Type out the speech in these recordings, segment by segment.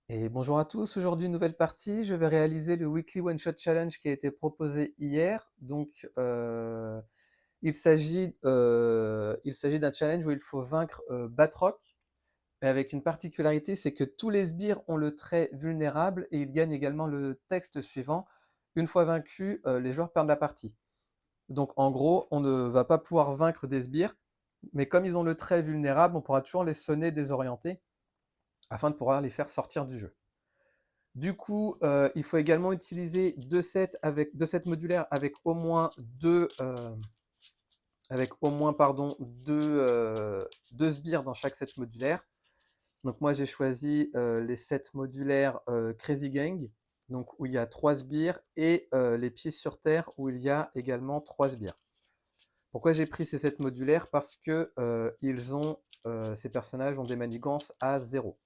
Et bonjour à tous, aujourd'hui nouvelle partie, je vais réaliser le Weekly One Shot Challenge qui a été proposé hier. Donc il s'agit d'un challenge où il faut vaincre Batroc, mais avec une particularité, c'est que tous les sbires ont le trait vulnérable et ils gagnent également le texte suivant. Une fois vaincus, les joueurs perdent la partie. Donc en gros, on ne va pas pouvoir vaincre des sbires, mais comme ils ont le trait vulnérable, on pourra toujours les sonner désorientés afin de pouvoir les faire sortir du jeu. Du coup, il faut également utiliser deux sets modulaires avec au moins deux sbires dans chaque set modulaire. Donc moi j'ai choisi les sets modulaires Crazy Gang, donc où il y a 3 sbires, et les Pieds sur Terre où il y a également 3 sbires. Pourquoi j'ai pris ces sets modulaires? Parce que ces personnages ont des manigances à 0.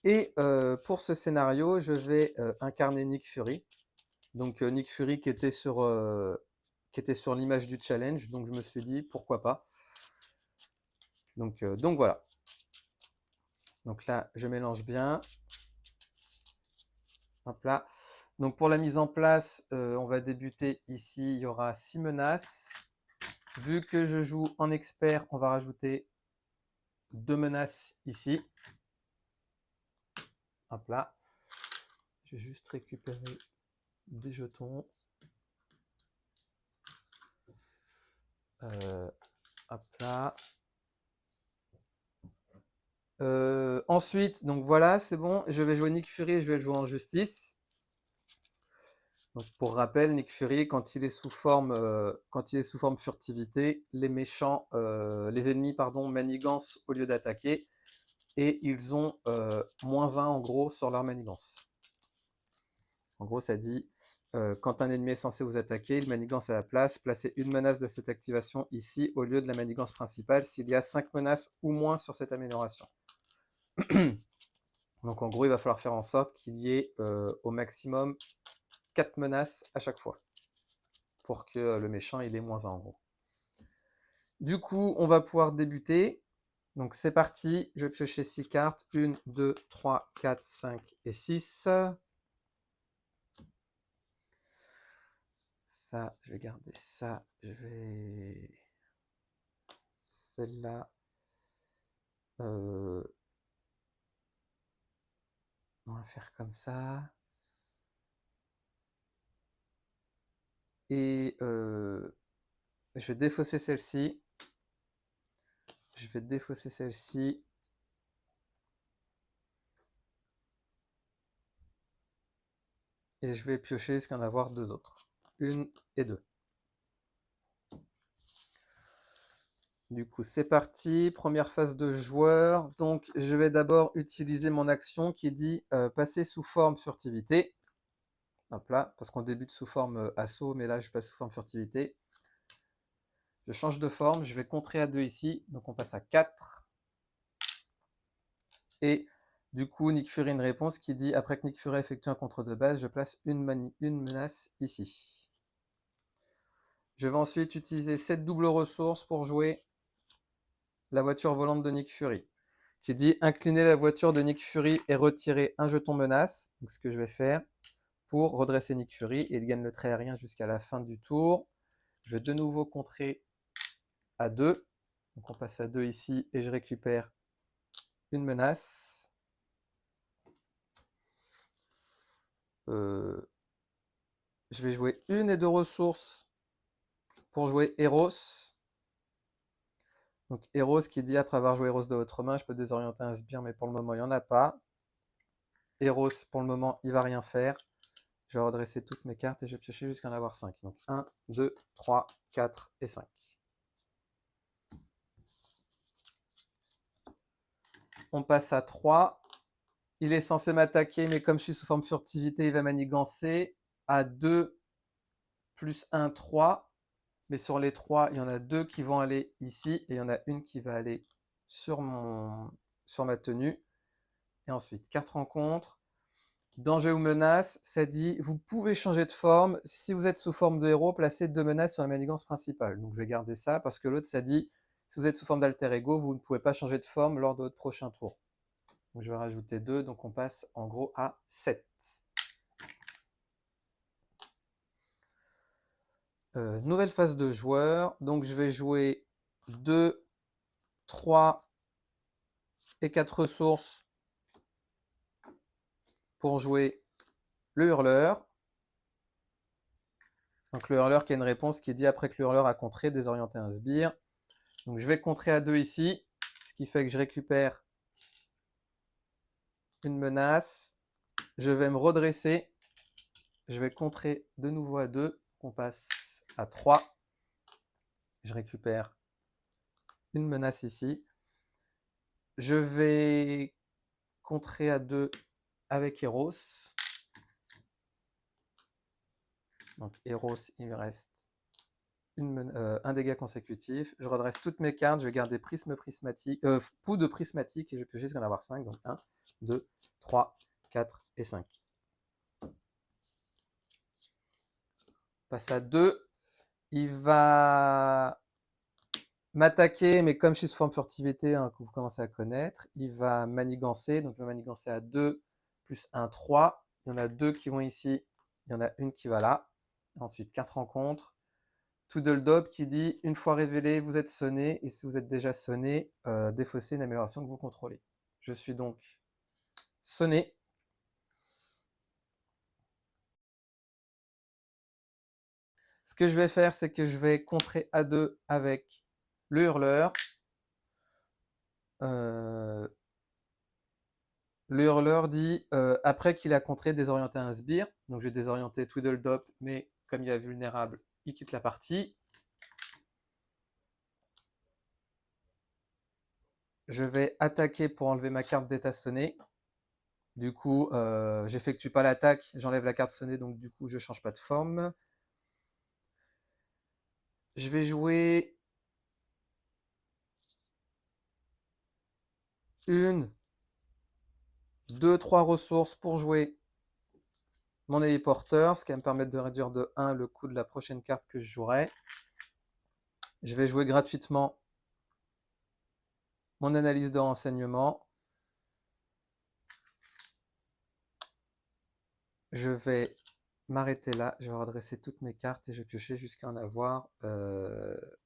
Et pour ce scénario, je vais incarner Nick Fury. Donc Nick Fury qui était sur l'image du challenge, donc je me suis dit pourquoi pas. Donc voilà. Donc là, je mélange bien. Hop là. Donc pour la mise en place, on va débuter ici. Il y aura 6 menaces. Vu que je joue en expert, on va rajouter 2 menaces ici. Hop là. Je vais juste récupérer des jetons. Hop là. Ensuite, donc voilà, c'est bon. Je vais jouer Nick Fury et je vais le jouer en justice. Donc pour rappel, Nick Fury, quand il est sous forme furtivité, les ennemis, manigancent au lieu d'attaquer, et ils ont -1 en gros sur leur manigance. En gros, ça dit quand un ennemi est censé vous attaquer, il manigance à la place, placez une menace de cette activation ici au lieu de la manigance principale s'il y a 5 menaces ou moins sur cette amélioration. Donc en gros, il va falloir faire en sorte qu'il y ait au maximum 4 menaces à chaque fois pour que le méchant il ait -1 en gros. Du coup, on va pouvoir débuter. Donc c'est parti, je vais piocher 6 cartes. 1, 2, 3, 4, 5 et 6. Ça, je vais garder ça. Celle-là. On va faire comme ça. Et je vais défausser celle-ci. Je vais défausser celle-ci. Et je vais piocher jusqu'à en avoir 2 autres. 1 et 2. Du coup, c'est parti. Première phase de joueur. Donc, je vais d'abord utiliser mon action qui dit passer sous forme furtivité. Hop là, parce qu'on débute sous forme assaut, mais là, je passe sous forme furtivité. Je change de forme, je vais contrer à 2 ici. Donc, on passe à 4. Et du coup, Nick Fury, une réponse qui dit après que Nick Fury effectue un contre de base, je place une menace ici. Je vais ensuite utiliser cette double ressource pour jouer la voiture volante de Nick Fury, qui dit incliner la voiture de Nick Fury et retirer un jeton menace. Donc ce que je vais faire pour redresser Nick Fury, et il gagne le trait aérien jusqu'à la fin du tour. Je vais de nouveau contrer à 2. Donc on passe à 2 ici et je récupère une menace. Je vais jouer une et 2 ressources pour jouer Eros. Donc Eros qui dit après avoir joué Eros de votre main, je peux désorienter un sbire, mais pour le moment il n'y en a pas. Eros, pour le moment, il va rien faire. Je vais redresser toutes mes cartes et je vais piocher jusqu'à en avoir 5. Donc 1, 2, 3, 4 et 5. On passe à 3. Il est censé m'attaquer, mais comme je suis sous forme furtivité, il va manigancer. À 2, plus 1, 3. Mais sur les 3, il y en a 2 qui vont aller ici et il y en a une qui va aller sur ma tenue. Et ensuite, carte rencontre. Danger ou menace, ça dit vous pouvez changer de forme. Si vous êtes sous forme de héros, placez 2 menaces sur la manigance principale. Donc je vais garder ça parce que l'autre, ça dit si vous êtes sous forme d'alter ego, vous ne pouvez pas changer de forme lors de votre prochain tour. Donc je vais rajouter 2, donc on passe en gros à 7. Nouvelle phase de joueur, donc je vais jouer 2, 3 et 4 ressources pour jouer le hurleur. Donc le hurleur qui a une réponse qui dit après que le hurleur a contré, désorienter un sbire. Donc je vais contrer à 2 ici, ce qui fait que je récupère une menace. Je vais me redresser. Je vais contrer de nouveau à 2. On passe à 3. Je récupère une menace ici. Je vais contrer à 2 avec Eros. Donc Eros, il me reste un dégât consécutif. Je redresse toutes mes cartes. Je vais garder prisme prismatique, poudre prismatique et je vais piocher jusqu'à en avoir 5. Donc 1, 2, 3, 4 et 5. Passe à 2. Il va m'attaquer, mais comme je suis sous forme furtivité, hein, que vous commencez à connaître, il va manigancer. Donc il va manigancer à 2 plus 1, 3. Il y en a 2 qui vont ici. Il y en a une qui va là. Ensuite, 4 rencontres. Tweedledum qui dit une fois révélé, vous êtes sonné. Et si vous êtes déjà sonné, défaussez une amélioration que vous contrôlez. Je suis donc sonné. Ce que je vais faire, c'est que je vais contrer à 2 avec le hurleur. Le hurleur dit après qu'il a contré, désorienter un sbire. Donc je vais désorienter Tweedledum, mais comme il est vulnérable, il quitte la partie. Je vais attaquer pour enlever ma carte d'état sonné. Du coup, j'effectue pas l'attaque, j'enlève la carte sonnée, donc du coup, je change pas de forme. Je vais jouer une, 2, 3 ressources pour jouer mon héliporteur, ce qui va me permettre de réduire de 1 le coût de la prochaine carte que je jouerai. Je vais jouer gratuitement mon analyse de renseignement. Je vais m'arrêter là, je vais redresser toutes mes cartes et je vais piocher jusqu'à en avoir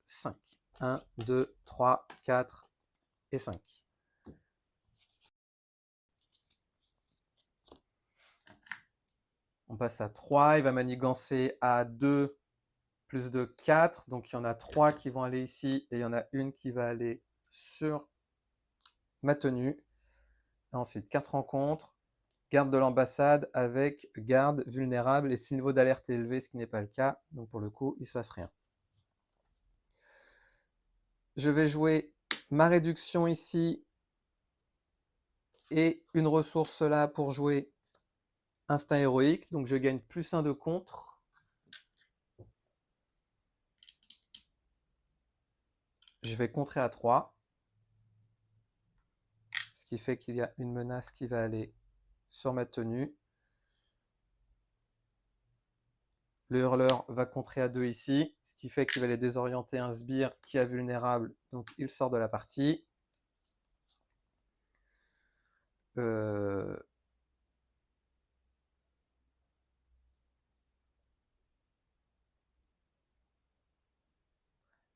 5. 1, 2, 3, 4 et 5. On passe à 3, il va manigancer à 2 plus de 4, donc il y en a 3 qui vont aller ici et il y en a une qui va aller sur ma tenue. Ensuite, 4 rencontres, garde de l'ambassade avec garde vulnérable et si le niveau d'alerte est élevé, ce qui n'est pas le cas, donc pour le coup, il ne se passe rien. Je vais jouer ma réduction ici et une ressource là pour jouer instinct héroïque, donc je gagne plus 1 de contre. Je vais contrer à 3, ce qui fait qu'il y a une menace qui va aller sur ma tenue. Le hurleur va contrer à 2 ici, ce qui fait qu'il va aller désorienter un sbire qui est vulnérable, donc il sort de la partie.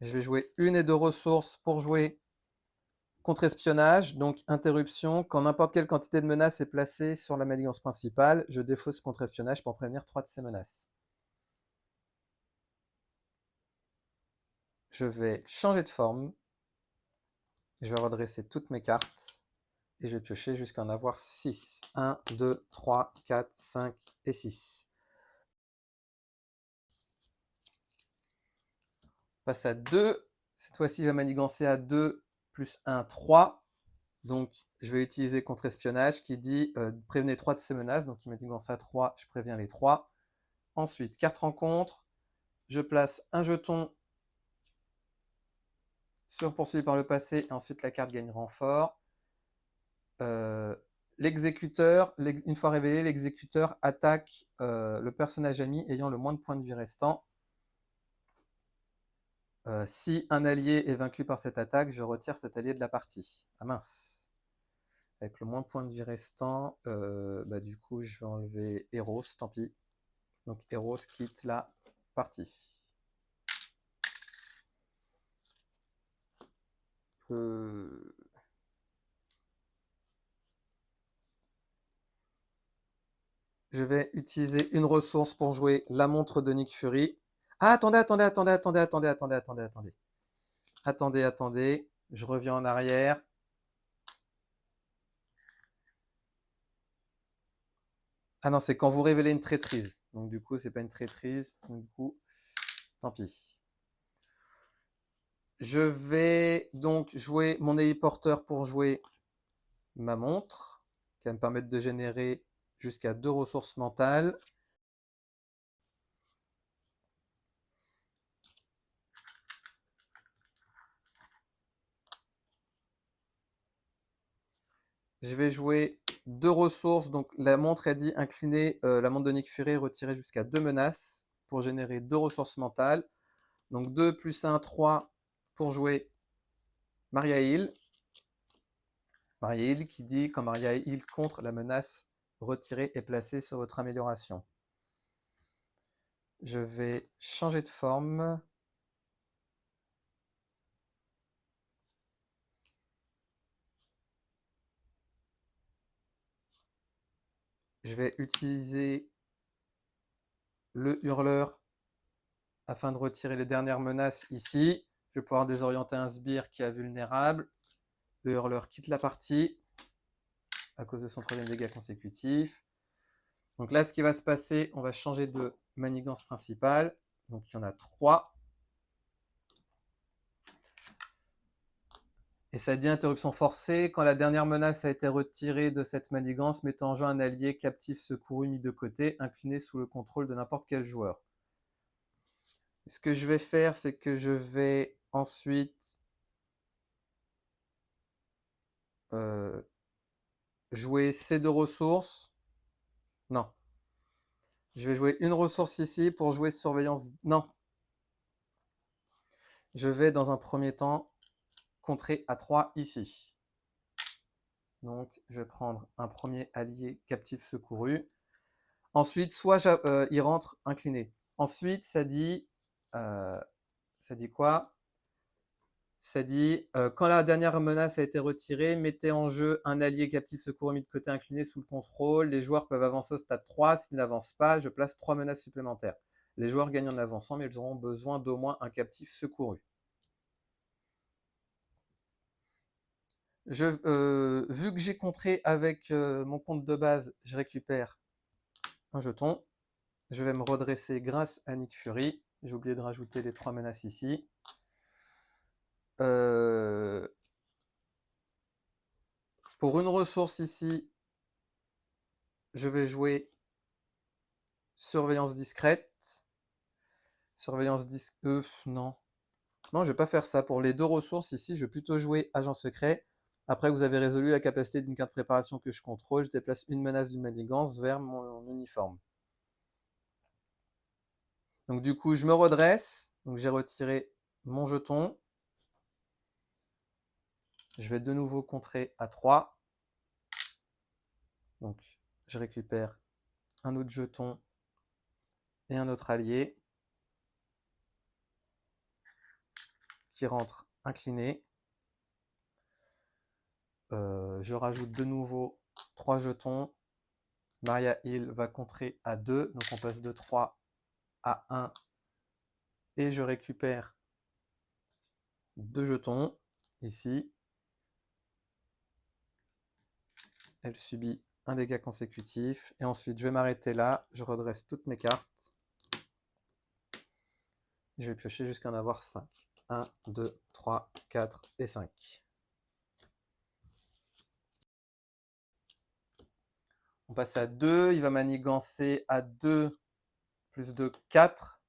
Je vais jouer une et 2 ressources pour jouer contre-espionnage, donc interruption. Quand n'importe quelle quantité de menace est placée sur la manigance principale, je défausse contre-espionnage pour prévenir 3 de ces menaces. Je vais changer de forme. Je vais redresser toutes mes cartes. Et je vais piocher jusqu'à en avoir 6. 1, 2, 3, 4, 5 et 6. Passe à 2. Cette fois-ci, il va manigancer à 2 plus 1, 3. Donc, je vais utiliser contre-espionnage qui dit prévenez 3 de ces menaces. Donc, il manigance à 3, je préviens les 3. Ensuite, 4 rencontres. Je place un jeton sur poursuivi par le passé et ensuite la carte gagne renfort. L'exécuteur, une fois révélé, l'exécuteur attaque le personnage ami ayant le moins de points de vie restants. Si un allié est vaincu par cette attaque, je retire cet allié de la partie. Ah mince. avec le moins de points de vie restant, du coup, je vais enlever Eros, tant pis. Donc, Eros quitte la partie. Je vais utiliser une ressource pour jouer la montre de Nick Fury. Ah, attendez. Attendez. Je reviens en arrière. Ah non, c'est quand vous révélez une traîtrise. Donc du coup, c'est pas une traîtrise. Donc du coup, tant pis. Je vais donc jouer mon héliporteur pour jouer ma montre, qui va me permettre de générer jusqu'à 2 ressources mentales. Je vais jouer 2 ressources. Donc la montre a dit incliner la montre de Nick Fury, retirer jusqu'à 2 menaces pour générer 2 ressources mentales. Donc 2 plus 1, 3 pour jouer Maria Hill. Maria Hill qui dit quand Maria Hill contre la menace retirée est placée sur votre amélioration. Je vais changer de forme. Je vais utiliser le hurleur afin de retirer les dernières menaces ici. Je vais pouvoir désorienter un sbire qui est vulnérable. Le hurleur quitte la partie à cause de son 3e dégât consécutif. Donc là, ce qui va se passer, on va changer de manigance principale. Donc il y en a 3. Et ça dit interruption forcée. Quand la dernière menace a été retirée de cette manigance, mettant en jeu un allié captif secouru mis de côté, incliné sous le contrôle de n'importe quel joueur. Ce que je vais faire, c'est que je vais ensuite jouer ces 2 ressources. Non. Je vais jouer une ressource ici pour jouer surveillance. Non. Je vais dans un premier temps contrer à 3 ici. Donc, je vais prendre un premier allié captif secouru. Ensuite, soit il rentre incliné. Ensuite, ça dit quoi? Ça dit quand la dernière menace a été retirée, mettez en jeu un allié captif secouru mis de côté incliné sous le contrôle. Les joueurs peuvent avancer au stade 3. S'ils n'avancent pas, je place 3 menaces supplémentaires. Les joueurs gagnent en avançant, mais ils auront besoin d'au moins un captif secouru. Vu que j'ai contré avec mon compte de base, je récupère un jeton. Je vais me redresser grâce à Nick Fury. J'ai oublié de rajouter les 3 menaces ici. Pour une ressource ici, je vais jouer surveillance discrète. Surveillance discrète. Non. Non, je ne vais pas faire ça. Pour les 2 ressources ici, je vais plutôt jouer agent secret. Après que vous avez résolu la capacité d'une carte préparation que je contrôle, je déplace une menace d'une manigance vers mon uniforme. Donc du coup, je me redresse. Donc j'ai retiré mon jeton. Je vais de nouveau contrer à 3. Donc je récupère un autre jeton et un autre allié qui rentre incliné. Je rajoute de nouveau 3 jetons. Maria Hill va contrer à 2. Donc on passe de 3 à 1. Et je récupère 2 jetons ici. Elle subit un dégât consécutif. Et ensuite, je vais m'arrêter là. Je redresse toutes mes cartes. Je vais piocher jusqu'à en avoir 5. 1, 2, 3, 4 et 5. On passe à 2. Il va manigancer à 2 plus 2, 4.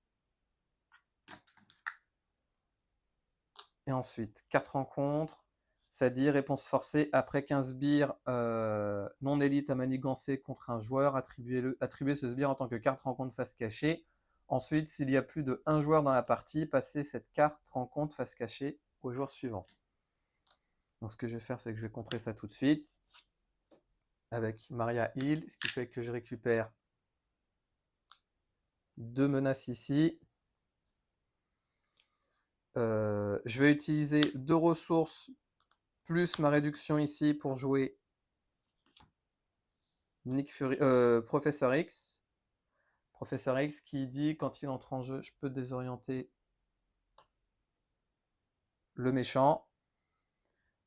Et ensuite, 4 rencontres. Ça dit réponse forcée. Après qu'un sbire non élite a manigancé contre un joueur, attribuez ce sbire en tant que carte rencontre face cachée. Ensuite, s'il y a plus de 1 joueur dans la partie, passez cette carte rencontre face cachée au joueur suivant. Donc ce que je vais faire, c'est que je vais contrer ça tout de suite. avec Maria Hill, ce qui fait que je récupère 2 menaces ici. Je vais utiliser 2 ressources plus ma réduction ici pour jouer Nick Fury, Professeur X. Professeur X qui dit quand il entre en jeu, je peux désorienter le méchant.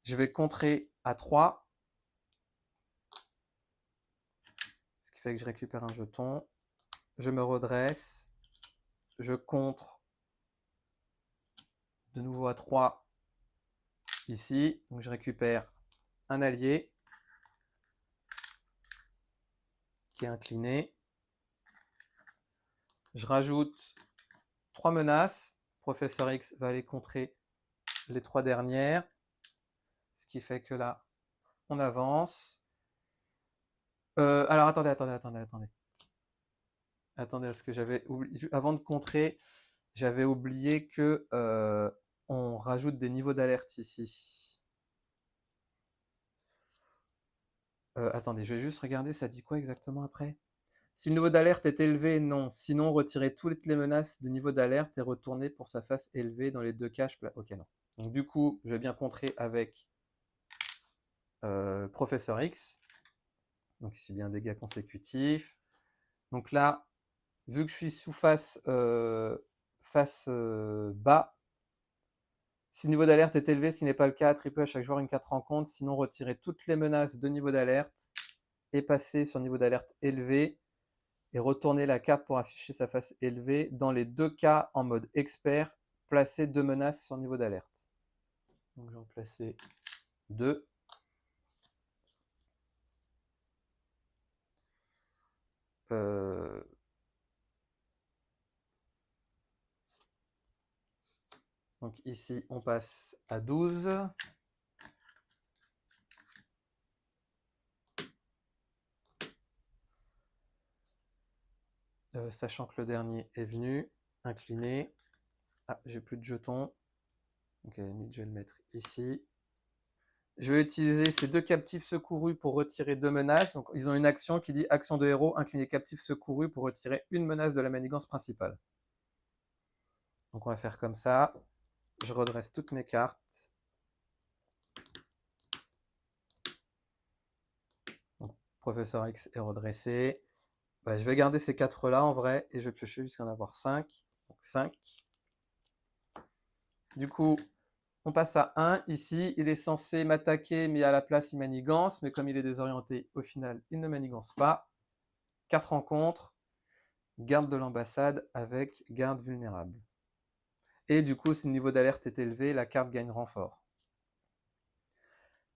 Je vais contrer à 3. Ce qui fait que je récupère un jeton. Je me redresse. Je contre de nouveau à 3 ici. Donc je récupère un allié qui est incliné. Je rajoute 3 menaces. Professeur X va aller contrer les 3 dernières. Ce qui fait que là, on avance. Alors attendez. Attendez, parce que j'avais oublié. Avant de contrer, j'avais oublié que on rajoute des niveaux d'alerte ici. Attendez, je vais juste regarder, ça dit quoi exactement après? Si le niveau d'alerte est élevé, non. Sinon, retirez toutes les menaces de niveau d'alerte et retournez pour sa face élevée dans les 2 caches. Ok, non. Donc du coup, je vais bien contrer avec Professeur X. Donc il subit un dégât consécutif. Donc là, vu que je suis sous face bas, si le niveau d'alerte est élevé, ce qui n'est pas le cas, attribuez à chaque joueur une carte rencontre. Sinon, retirez toutes les menaces de niveau d'alerte et passez sur niveau d'alerte élevé et retournez la carte pour afficher sa face élevée. Dans les 2 cas, en mode expert, placez 2 menaces sur niveau d'alerte. Donc j'en placer 2. Donc ici, on passe à 12. Sachant que le dernier est venu, incliné. Ah, j'ai plus de jetons. Donc à la limite, je vais le mettre ici. Je vais utiliser ces 2 captifs secourus pour retirer 2 menaces. Donc ils ont une action qui dit action de héros, incliner captif secouru pour retirer une menace de la manigance principale. Donc on va faire comme ça. Je redresse toutes mes cartes. Donc, Professeur X est redressé. Bah, je vais garder ces 4 là en vrai et je vais piocher jusqu'à en avoir 5. Donc 5. Du coup, on passe à 1. Ici, il est censé m'attaquer, mais à la place, il manigance. Mais comme il est désorienté, au final, il ne manigance pas. 4 rencontres. Garde de l'ambassade avec garde vulnérable. Et du coup, si le niveau d'alerte est élevé, la carte gagne renfort.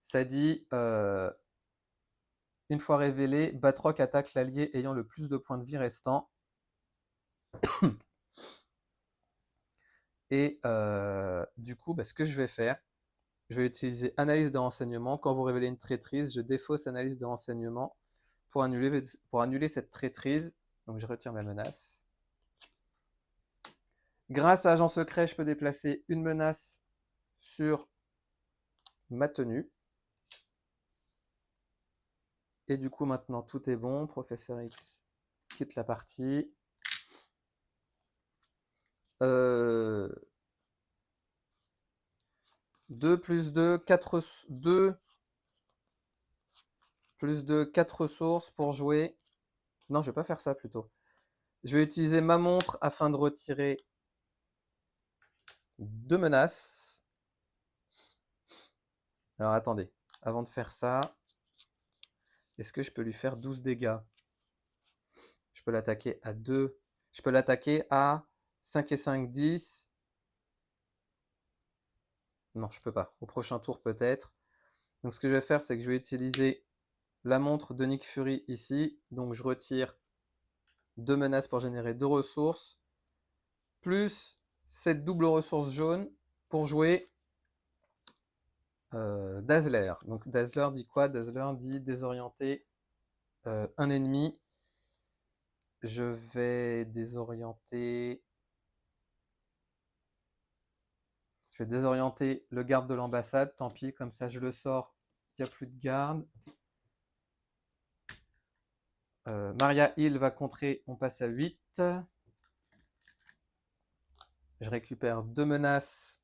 Ça dit, une fois révélé, Batroc attaque l'allié ayant le plus de points de vie restants. Et du coup, ce que je vais faire, je vais utiliser analyse de renseignement. Quand vous révélez une traîtrise, je défausse analyse de renseignement pour annuler cette traîtrise. Donc je retire ma menace. Grâce à agent secret, je peux déplacer une menace sur ma tenue. Et du coup, maintenant, tout est bon. Professeur X quitte la partie. 2 plus 2, 4, 2 plus 2, 4 ressources pour jouer. Non, je vais pas faire ça plutôt. Je vais utiliser ma montre afin de retirer 2 menaces. Alors attendez, avant de faire ça, est-ce que je peux lui faire 12 dégâts? Je peux l'attaquer à 2. Je peux l'attaquer à 5 et 5, 10. Non, je peux pas. Au prochain tour peut-être. Donc ce que je vais faire, c'est que je vais utiliser la montre de Nick Fury ici. Donc je retire 2 menaces pour générer 2 ressources. Plus cette double ressource jaune pour jouer Dazzler. Donc Dazzler dit quoi? Dazzler dit désorienter un ennemi. Je vais désorienter. Je vais désorienter le garde de l'ambassade. Tant pis, comme ça je le sors. Il n'y a plus de garde. Maria Hill va contrer, on passe à 8. Je récupère 2 menaces.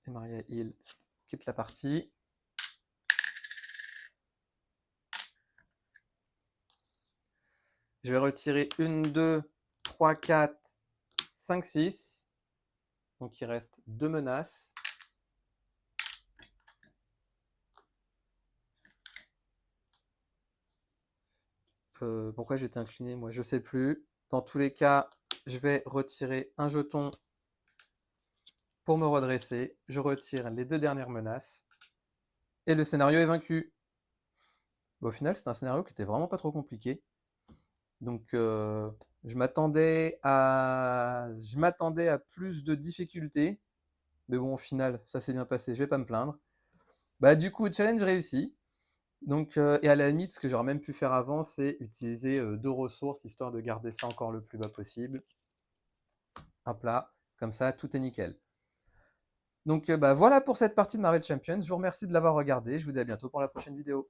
Et Maria Hill quitte la partie. Je vais retirer 1, 2, 3, 4, 5, 6. Donc il reste 2 menaces. Pourquoi j'étais incliné, moi? Je sais plus. Dans tous les cas, je vais retirer un jeton pour me redresser. Je retire les 2 dernières menaces. Et le scénario est vaincu. Au final, c'est un scénario qui était vraiment pas trop compliqué. Donc, je m'attendais à plus de difficultés. Mais bon, au final, ça s'est bien passé. Je vais pas me plaindre. Bah, du coup, challenge réussi. Donc, et à la limite, ce que j'aurais même pu faire avant, c'est utiliser 2 ressources, histoire de garder ça encore le plus bas possible. Hop là, comme ça, tout est nickel. Donc, bah, voilà pour cette partie de Marvel Champions. Je vous remercie de l'avoir regardé. Je vous dis à bientôt pour la prochaine vidéo.